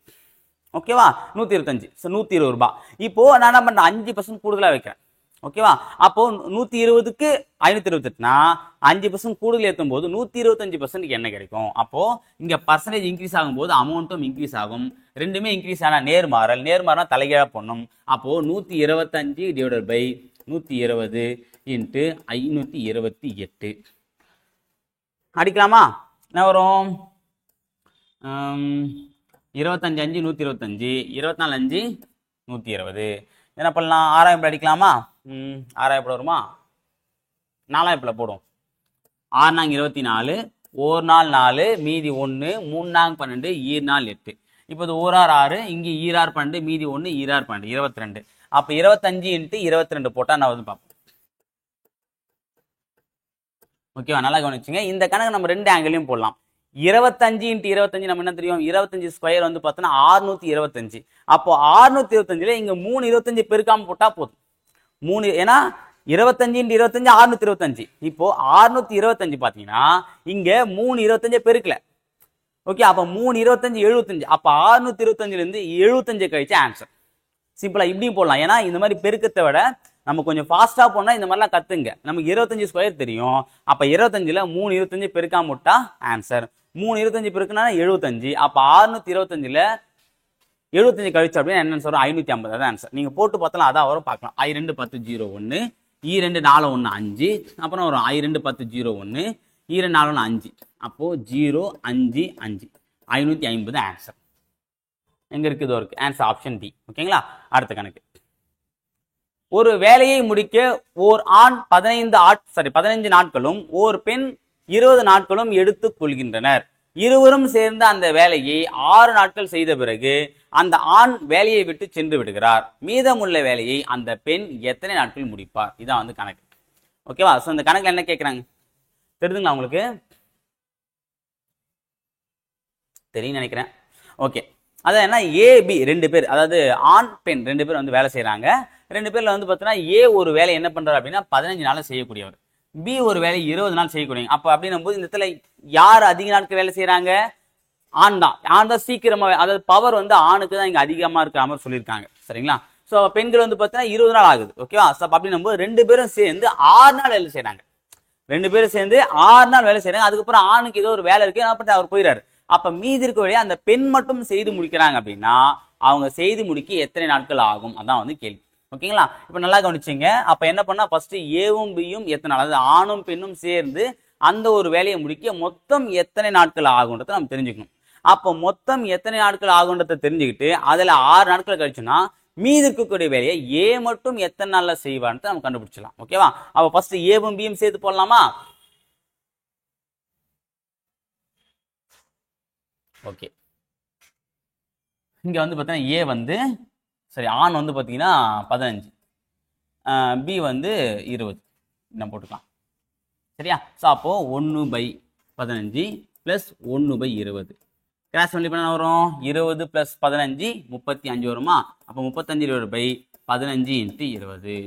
ஓகேவா? 125. 120 ரூபாய். இப்போ நான் என்ன பண்றேன்? 5% கூடுதலா வைக்கிறேன். ஓகேவா? அப்போ 120க்கு 528னா 5% கூடுதல் ஏற்றும் போது 125% என்ன கிடைக்கும்? அப்போ இங்க பர்சன்டேஜ் இன்க்ரீஸ் ஆகும்போது அமௌண்ட்டும் இன்க்ரீஸ் ஆகும். ரெண்டுமே இன்க்ரீஸ் ஆனா நேர்மாறல் பண்ணணும். அப்போ 125 / 120 × 528 அடிக்கலாமா? என்ன வரும்? 25 5 125, 24 5 120. என்ன பண்ணலாம்? 6000 அடிக்கலாமா? 6000 வருமா? 4000 போடும். 6 நாங்க 24, 1 நாள் 4, மீதி 1, 3 நாங்க 12, 2 நாள் 8. இப்போ இது 1 6, இங்க 2 12, மீதி 1, 2 12, 22. அப்ப 25 × 22 போட்டா நான் வந்து பார்ப்போம். ஓகேவா? நல்லா கவனிச்சுங்க. இந்த கணக்கு நம்ம 2 ஆங்கிளையும் போடலாம். 25 × 25 நம்ம என்ன தெரியும்? 25 ஸ்கொயர் வந்து பார்த்தோன்னா 625. அப்போ 625ல இங்க 325 பெருக்காம போட்டா போதும். 3 ஏன்னா 25 × 25 625. இப்போ 625 பாத்தீங்கன்னா இங்க 325 பெருக்கல. ஓகே, அப்ப 325 75. அப்ப 625ல இருந்து 75 கழிச்சு ஆன்சர். சிம்பிளா இப்படியும் போடலாம். ஏன்னா இந்த மாதிரி பெருக்கத்தை விட நம்ம கொஞ்சம் ஃபாஸ்டா போனா இந்த மாதிரிலாம் கத்துங்க. நமக்கு 25 ஸ்கொயர் தெரியும். அப்ப 25ல 325 பெருக்காம போட்டா ஆன்சர். 325 பெருக்குனா 75. அப்ப 625ல 75 கழிச்சு அப்படின்னா என்னன்னு சொல்றோம்? 550. அதான் ஆன்சர். நீங்க போட்டு பார்த்தாலும் அதான் வரும், பார்க்கலாம். I2 10 01, E2 4 1 5, அப்புறம் வரும் I2 10 01, E2 4 1 5. அப்போ 0 5 5 550 ஆன்சர். எங்க இருக்கு? இதோ இருக்கு. Answer option D. ஓகேங்களா? அடுத்த கணக்கு. ஒரு வேலையை முடிக்க ஓர் ஆண் 15 நாட்களும் ஓர் பெண் 20 நாட்களும் எடுத்துக் கொள்கின்றனர். இருவரும் சேர்ந்து அந்த வேலையை 6 நாட்கள் செய்த பிறகு அந்த ஆண் வேலையை விட்டு சென்று விடுகிறார். மீதமுள்ள வேலையை அந்த பெண் எத்தனை நாட்கள் முடிப்பார்? இதான் வந்து கணக்கு. ஓகேவா? சோ இந்த கணக்குல என்ன கேக்குறாங்க தெரியுதுங்களா உங்களுக்கு? தெரியும் நினைக்கிறேன். ஓகே, அதான் என்ன, ஏபி 2 பேர், அதாவது ஆண் பெண் 2 பேர் வந்து வேலை செய்யறாங்க. 2 பேர்ல வந்து பார்த்தீங்கன்னா ஏ ஒரு வேலை என்ன பண்றாரு அப்படின்னா 15 நாள் செய்யக்கூடியவர், பி ஒரு வேலை 20 நாள் செய்யக்கூடியவங்க. அப்ப அப்படின்னும் போது இந்த இடத்துல யார் அதிக நாட்கள் வேலை செய்யறாங்க? ஆண் தான். ஆண் தான் சீக்கிரமா, அதாவது பவர் வந்து ஆணுக்கு தான் இங்க அதிகமா இருக்கிற மாதிரி சொல்லியிருக்காங்க. சரிங்களா? சோ பெண்கள் வந்து பார்த்தீங்கன்னா 20 நாள் ஆகுது. ஓகேவா? அப்படின்னும் போது 2 பேரும் சேர்ந்து 6 நாள் வேலை செய்யறாங்க. 2 பேரும் சேர்ந்து 6 நாள் வேலை செய்யறாங்க. அதுக்கப்புறம் ஆணுக்கு ஏதோ ஒரு வேலை இருக்கு, அவர் போயிடாரு. அப்ப மீதி இருக்க வேலையை அந்த பெண் மட்டும் செய்து முடிக்கிறாங்க அப்படின்னா அவங்க செய்து முடிக்க எத்தனை நாட்கள் ஆகும்? அதான் வந்து கேள்வி. ஓகேங்களா? இப்ப நல்லா கவனிச்சீங்க. அப்ப என்ன பண்ணா, ஃபர்ஸ்ட் ஏவும் பியும் எத்தனை நாள், அதாவது ஆணும் பெண்ணும் சேர்ந்து அந்த ஒரு வேலையை முடிக்க மொத்தம் எத்தனை நாட்கள் ஆகும்ன்றத நம்ம தெரிஞ்சுக்கணும். அப்ப மொத்தம் எத்தனை நாட்கள் ஆகுன்றத தெரிஞ்சுக்கிட்டு அதுல 6 நாட்கள் கழிச்சுன்னா மீதி இருக்கக்கூடிய வேலையை ஏ மட்டும் எத்தனை நாள்ல செய்வான்னு நம்ம கண்டுபிடிச்சலாம். ஓகேவா? அப்ப ஃபர்ஸ்ட் ஏவும் பியும் சேர்த்து போடலாமா? ஓகே, இங்க வந்து பார்த்தீங்கன்னா ஏ வந்து சரி, ஆண் வந்து பார்த்தீங்கன்னா 15, பி வந்து 20 நம்ம போட்டுக்கலாம். சரியா? ஸோ அப்போ 1/15 + 1/20 கிராஸ் பண்ணி பண்ண வரும். 20 + 15 35 வருமா? அப்போ 35/15 × 20.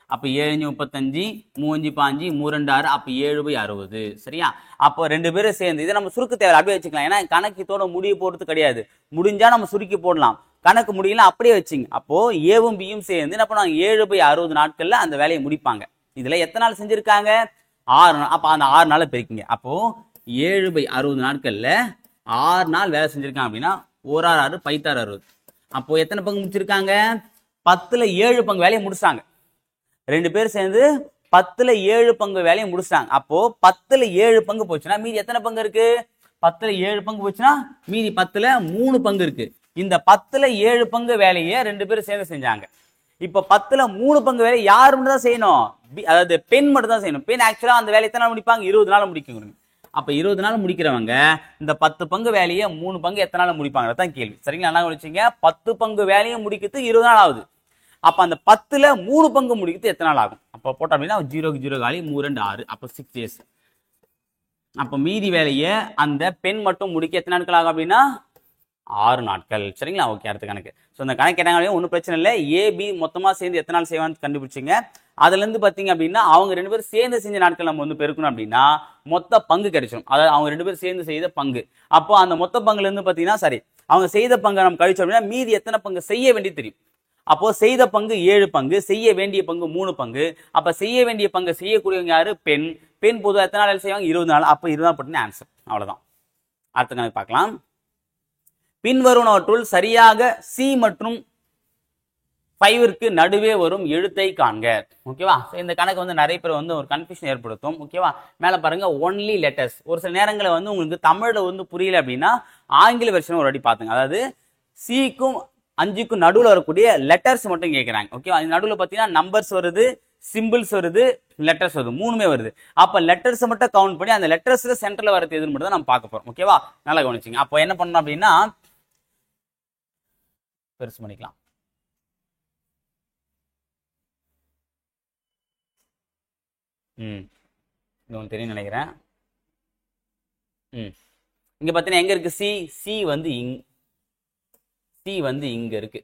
அப்போ 7 35, 3 5, 3 6, அப்போ 7/60. சரியா? அப்போ 2 பேரும் சேர்ந்து இதை நம்ம சுருக்க தேவை அப்படியே வச்சுக்கலாம். ஏன்னா கணக்கத்தோட முடிவு போடுறது கிடையாது. முடிஞ்சா நம்ம சுருக்கி போடலாம், கணக்கு முடியல அப்படியே வச்சுங்க. அப்போ ஏவும் பியும் சேர்ந்து என்ன பண்ணுவாங்க? 7/60 நாட்கள்ல அந்த வேலையை முடிப்பாங்க. இதுல எத்தனை நாள் செஞ்சிருக்காங்க? 6 நாள். அப்ப அந்த 6 நாளை பெருக்கிங்க. அப்போ 7/60 நாட்கள்ல 6 நாள் வேலை செஞ்சிருக்காங்க அப்படின்னா 1 6 6 5 60. அப்போ எத்தனை பங்கு முடிச்சிருக்காங்க? 10ல் 7 பங்கு வேலையை முடிச்சாங்க. 2 பேர் சேர்ந்து 10ல் 7 பங்கு வேலையை முடிச்சிட்டாங்க. அப்போ 10ல் 7 பங்கு போச்சுன்னா மீதி எத்தனை பங்கு இருக்கு? 10ல் 7 பங்கு போச்சுன்னா மீதி 10ல் 3 பங்கு இருக்கு. இந்த 10ல் 7 பங்கு வேலையை 2 பேரும் சேர்ந்து செஞ்சாங்க. இப்ப 10ல் 3 பங்கு வேலை யார் மட்டும் தான் செய்யணும்? அதாவது பெண் மட்டும் தான் செய்யணும். பெண் ஆக்சுவலா அந்த வேலையை எத்தனை நாள் முடிப்பாங்க? 20 நாள் முடிக்கணும். அப்ப 20 நாள் முடிக்கிறவங்க இந்த 10 பங்கு வேலையை 3 பங்கு எத்தனை நாள் முடிப்பாங்க? தான் கேள்வி. சரிங்களா? என்ன கவனிச்சீங்க? 10 பங்கு வேலையை முடிக்கிறது 20 நாள் ஆகுது. அப்ப அந்த 10ல் 3 பங்கு முடிக்கிறது எத்தனை நாள் ஆகும்? அப்ப போட்டோம் அப்படின்னா 0க்கு 0 காலி 3 2 6, அப்ப 6 days. அப்ப மீதி வேலையை அந்த பெண் மட்டும் முடிக்க எத்தனை நாட்கள் ஆகும் அப்படின்னா 6 நாட்கள். சரிங்களா? ஓகே, அடுத்த கணக்கு. ஸோ இந்த கணக்கு கேட்டாங்க, ஒன்றும் பிரச்சனை இல்லை. ஏபி மொத்தமா சேர்ந்து எத்தனை நாள் செய்வான்னு கண்டுபிடிச்சிங்க. அதுல இருந்து பாத்தீங்க அப்படின்னா அவங்க 2 பேரும் சேர்ந்து செஞ்ச நாட்கள் நம்ம வந்து பெருக்கணும் அப்படின்னா மொத்த பங்கு கிடைச்சிடும். அதாவது அவங்க 2 பேரும் சேர்ந்து செய்த பங்கு. அப்போ அந்த மொத்த பங்குல இருந்து பாத்தீங்கன்னா சரி, அவங்க செய்த பங்கை நம்ம கழிச்சோம் அப்படின்னா மீதி எத்தனை பங்கு செய்ய வேண்டியது தெரியும். அப்போ செய்த பங்கு 7 பங்கு, செய்ய வேண்டிய பங்கு 3 பங்கு. அப்ப செய்ய வேண்டிய பங்கு செய்யக்கூடியவங்க யாரு? பெண். பெண் பொதுவாக எத்தனை நாள் செய்வாங்க? 20 நாள். அப்ப 20 நாள் போட்டுன்னு ஆன்சர். அவ்வளவுதான். அடுத்த கணக்கு பார்க்கலாம். பின்வருவனவற்றுள் சரியாக சி மற்றும் 5ற்கு நடுவே வரும் எழுத்தை காண்க. ஓகேவா? இந்த கணக்கு வந்து நிறைய பேர் வந்து ஒரு கன்ஃபியூஷன் ஏற்படுத்தும். ஓகேவா? மேல பாருங்க, ஒன்லி லெட்டர்ஸ். ஒரு சில நேரங்களில் வந்து உங்களுக்கு தமிழ்ல வந்து புரியல அப்படின்னா ஆங்கில வெர்ஷன் ஒரு வாட்டி பாத்துங்க. அதாவது சிக்கும் 5க்கும் நடுவில் வரக்கூடிய லெட்டர்ஸ் மட்டும் கேட்கிறாங்க. ஓகேவா? இந்த நடுவில் பார்த்தீங்கன்னா நம்பர்ஸ் வருது, சிம்பிள்ஸ் வருது, லெட்டர்ஸ் வருது, மூணுமே வருது. அப்ப லெட்டர்ஸ் மட்டும் கவுண்ட் பண்ணி அந்த லெட்டர்ஸ்ல சென்டர்ல வரது எதுன்னு மட்டும் தான் நம்ம பார்க்க போறோம். ஓகேவா? நல்லா கவனிச்சிங்க. அப்போ என்ன பண்ணணும் அப்படின்னா பெருசு பண்ணிக்கலாம். இது உங்களுக்கு தெரியும் நினைக்கிறேன். இங்க பார்த்தீங்கன்னா எங்க இருக்கு? சி. சி வந்து சி வந்து இங்க இருக்கு.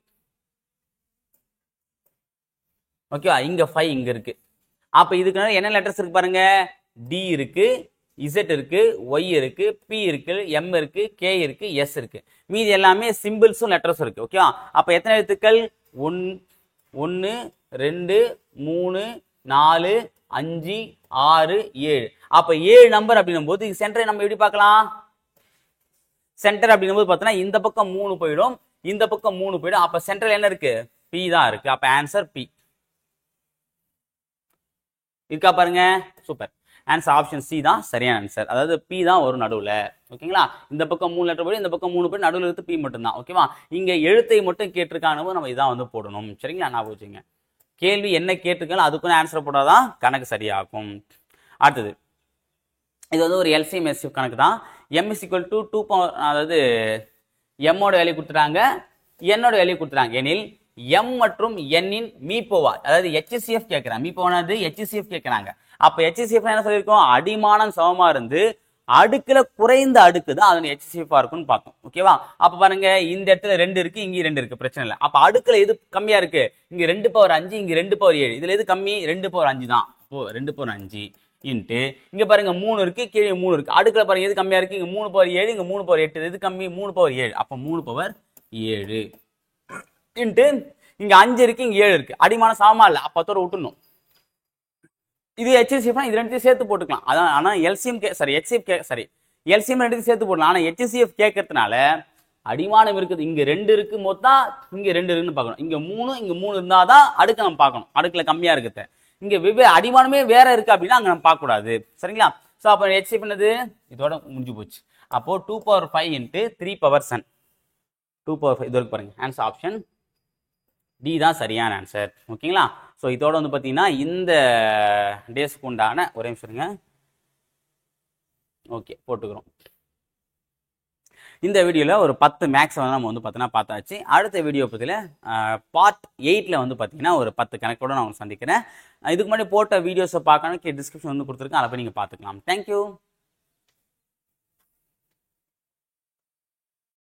ஓகேவா? இங்க 5 இங்க இருக்கு. அப்ப இதுக்கு என்ன லெட்டர்ஸ் இருக்கு பாருங்க. டி இருக்கு, இசட் இருக்கு, ஒய் இருக்கு, பி இருக்கு, எம் இருக்கு, கே இருக்கு, எஸ் இருக்கு. மீதி எல்லாமே சிம்பிள்ஸும் லெட்டர்ஸும் இருக்கு. ஓகேவா? அப்ப எத்தனை எழுத்துக்கள்? 1 2 3 4 5 6 7. அப்ப 7 நம்பர் அப்படின்னும் போது சென்டரை நம்ம எப்படி பார்க்கலாம்? சென்டர் அப்படின்னும் போது பார்த்தோன்னா இந்த பக்கம் 3 போயிடும், இந்த பக்கம் 3 போயிடும். அப்ப சென்டர்ல என்ன இருக்கு? பி தான் இருக்கு. அப்ப ஆன்சர் பி இருக்கா பாருங்க. சூப்பர். ஆன்சர் ஆப்ஷன் சி தான் சரியான ஆன்சர். அதாவது பி தான் ஒரு நடுவில். ஓகேங்களா? இந்த பக்கம் 3 லெட்டர் போய் இந்த பக்கம் 3 போய் நடுவில் இருந்து பி மட்டும்தான். ஓகேவா? இங்க எழுத்தை மட்டும் கேட்டிருக்கானு நம்ம இதான் வந்து போடணும். சரிங்களா? ஞாபகம் வச்சுங்க. கேள்வி என்ன கேட்டிருக்காலும் அதுக்குன்னு ஆன்சர் போட்டாதான் கணக்கு சரியாகும். அடுத்தது இது வந்து ஒரு எல்சிஎம் எஸ்எஃப் கணக்கு தான். m is equal to 2 power, அதாவது m ஓட வேல்யூ கொடுத்துட்டாங்க, n ஓட வேல்யூ கொடுத்துட்டாங்க. எனில் m மற்றும் n இன் மீப்போவா, அதாவது HCF கேட்கிறாங்க. மீப்போவானது HCF கேட்கிறாங்க. அப்ப HCF என்ன சொல்லியிருக்கோம்? அடிமானம் சமமா இருந்து அடுக்குல குறைந்த அடுக்கு தான் அதன் HCF இருக்குன்னு பார்த்தோம். ஓகேவா? அப்ப பாருங்க, இந்த இடத்துல 2 இருக்கு, இங்க 2 இருக்கு, பிரச்சனை இல்லை. அப்ப அடுக்குல எது கம்மியா இருக்கு? இங்க 2 பவர் 5, இங்க 2 பவர் 7. இதுல எது கம்மி? 2 பவர் 5 தான். அப்போ 2 பவர் 5 இன்ட்டு இங்க பாருங்க 3 இருக்கு, கீழே 3 இருக்கு. அடுக்குல பாருங்க எது கம்மியா இருக்கு? இங்க 3 பவர் 7, இங்க 3 பவர் 8. எது கம்மி? 3 பவர் 7. அப்ப 3 பவர் 7 இன்ட்டு இங்க 5 இருக்கு, இங்க 7 இருக்கு. அடிமானம் சமமா இல்ல, அப்ப அதோட விட்டுணும். இது HCF இது ரெண்டையும் சேர்த்து போட்டுக்கலாம். அதான், ஆனா LCM LCM ரெண்டையும் சேர்த்து போடலாம். ஆனா HCF கேட்கறதுனால அடிமானம் இருக்குது. இங்க 2 இருக்கு மொத்தம், இங்க 2 இருக்குன்னு பார்க்கணும். இங்க 3 இருந்தாதான் அடுக்க நம்ம பார்க்கணும். அடுக்குல கம்மியா இருக்குது. இங்க வெவ்வேறு அடிமானமே வேற இருக்கு அப்படின்னா அங்க நம்ம பார்க்க கூடாது. சரிங்களா? சோ அப்ப HCF என்னது? இதோட முடிஞ்சு போச்சு. அப்போ 2 பவர் 5 இன்ட்டு 3 பவர் 7. 2 பவர் 5 இது வரைக்கும் பாருங்க. ஆன்சர் ஆப்ஷன் டி தான் சரியான ஆன்சர். ஓகேங்களா? ஸோ இதோட வந்து பார்த்தீங்கன்னா இந்த டேஸ்க்கு உண்டான ஒரே நிமிஷம் இருங்க. ஓகே, போட்டுக்கிறோம். இந்த வீடியோவில் ஒரு 10 மேக்ஸ் வந்து நம்ம வந்து பார்த்தீங்கன்னா பார்த்தாச்சு. அடுத்த வீடியோ பற்றியில் பார்ட் 8ல் வந்து பார்த்தீங்கன்னா ஒரு 10 கணக்கோடு நான் சந்திக்கிறேன். இதுக்கு முன்னாடி போட்ட வீடியோஸை பார்க்கணும் டிஸ்கிரிப்ஷன் வந்து கொடுத்துருக்கேன். அதை போய் நீங்கள் பார்த்துக்கலாம். தேங்க்யூ.